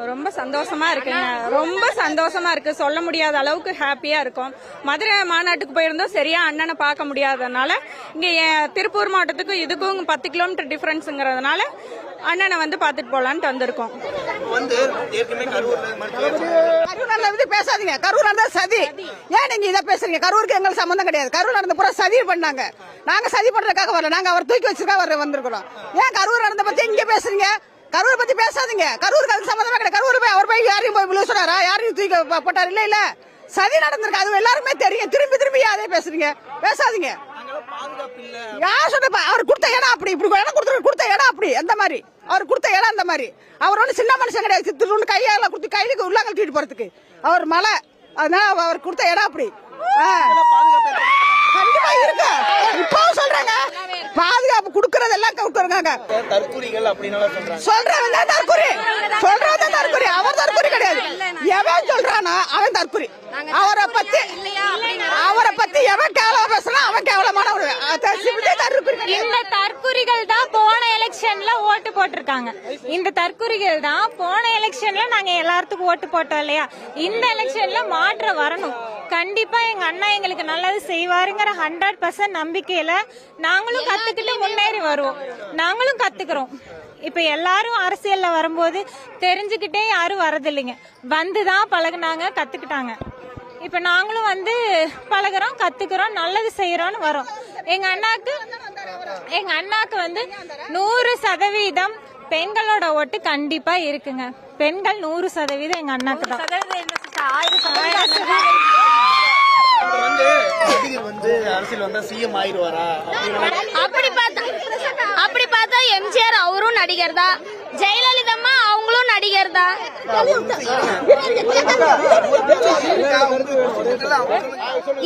ரொம்ப சந்தோஷமா இருக்குங்க. ரொம்ப சந்தோஷமா இருக்கு. சொல்ல முடியாத அளவுக்கு ஹாப்பியா இருக்கும். மதுரை மாநாட்டுக்கு போயிருந்தோம், சரியா அண்ணனை பார்க்க முடியாதனால இங்க திருப்பூர் மாவட்டத்துக்கும் இதுக்கும் 10 கிலோமீட்டர் டிஃபரன்ஸுங்கிறதுனால அண்ணனை வந்து பார்த்துட்டு போலான்ட்டு வந்திருக்கோம். கரூர் பேசாதீங்க. கரூர் நடந்த சதி. ஏன் நீங்க இதை பேசுறீங்க? கரூருக்கு எங்களுக்கு சம்பந்தம் கிடையாது. கரூர் நடந்த பூரா சதி பண்ணாங்க. நாங்க சதி பண்றதுக்காக வரல. நாங்க அவர் தூக்கி வச்சிருக்கா வந்திருக்கிறோம். ஏன் கரூர் நடந்த பத்தி இங்க பேசுறீங்க? கரூர் பத்தி பேசாதீங்க. கரூருக்கு அதுக்கு சம்பந்தமே கிடையாது. கரூர் போய் அவர் போய் யாரையும் போய் விழு சொன்னாரா? யாரையும் தூக்கி போட்டாரு? இல்ல இல்ல, சதி நடந்திருக்கு. அது எல்லாருமே தெரியும். திரும்பி திரும்பி அதே பேசுறீங்க. பேசாதீங்க. யார் சொன்ன? அவர் கொடுத்த இடம் அப்படி, இப்படி இடம் கொடுத்த இடம் அப்படி, அந்த மாதிரி அவர் கொடுத்த இடம் அந்த மாதிரி. அவர் ஒண்ணு சின்ன மனுஷன் கிடையாது. திருண்டு கையால கொடுத்து கையிலுக்கு உள்ளாங்க தூக்கிட்டு போறதுக்கு அவர் மலை. அதனால அவர் கொடுத்த இடம் அப்படி. கண்டிப்பா இருக்கு. இப்பவும் சொல்றாங்க பாதுகாப்பு கொடுக்கறதெல்லாம் கொடுக்குறாங்க. சொல்றவங்க தற்கொலை, சொல்றவங்க தற்கொலை. அவர் தற்கொலை கிடையாது. எவன் சொல்றானா அவன் தற்கொலை. அவரை பத்தி எவன் கேவலமா பேசுறான் அவன் கேவலமான. இந்த தற்குறிகள் தான் போன எலெக்ஷன்ல ஓட்டு போட்டிருக்காங்க. இந்த தற்குறிகள் தான் போன எலெக்ஷன்ல நாங்க எல்லாத்துக்கும் ஓட்டு போட்டோம் இல்லையா? இந்த எலெக்ஷன்ல மாற்றம் வரணும். கண்டிப்பா எங்க அண்ணா எங்களுக்கு நல்லது செய்வாருங்கிற 100% நம்பிக்கையில நாங்களும் கத்துக்கிட்டு முன்னேறி வருவோம். நாங்களும் கத்துக்கிறோம். இப்ப எல்லாரும் அரசியல்ல வரும்போது தெரிஞ்சுக்கிட்டே யாரும் வரதில்லைங்க. வந்துதான் பழகுனாங்க, கத்துக்கிட்டாங்க. இப்ப நாங்களும் வந்து பழகுறோம், கத்துக்கிறோம், நல்லது செய்யறோம்னு வரோம். எங்க அண்ணாக்கு வந்து 100% பெண்களோட ஓட்டு கண்டிப்பா இருக்குங்க. பெண்கள் 100% எங்க அண்ணாக்கு தான். அப்படி பார்த்தா எம்ஜிஆர் அவரும் நடிகர் தான். ஜெயலலிதா அவங்களும் நடிகர் தான்.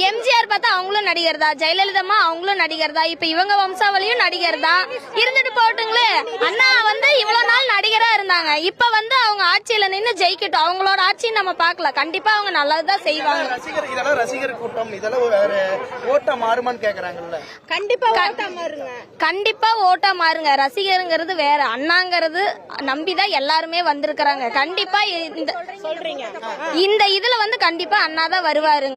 எம்ஜிஆர் பார்த்தா அவங்களும் நடிகர் தான். ஜெயலலிதா அவங்களும் நடிகர் தான். இப்ப இவங்க வம்சாவளியும் நடிகர் தான். இருந்துட்டு போட்டுங்களே. அண்ணா வந்து இவ்வளவு நாள் நடிகரா இருந்தாங்க. இப்ப வந்து அவங்க ஆட்சியில நின்று ஜெயிக்கட்டும். அவங்களோட ஆட்சியை நம்ம பாக்கல. கண்டிப்பா அவங்க நல்லதுதான் செய்வாங்க. ரசிகர் கூட்டம் இதெல்லாம் ஓட்டா மாறுமான்னு கேக்குறாங்கல்ல. கண்டிப்பா ஓட்டா மாறுங்க. ரசிகருங்கிறது வேற, அண்ணாங்கிறது நம்பிதான் எல்லாருமே வந்திருக்கிறாங்க. கண்டிப்பா இந்த இதுல வந்து கண்டிப்பா அண்ணா தான் வருவாருங்க.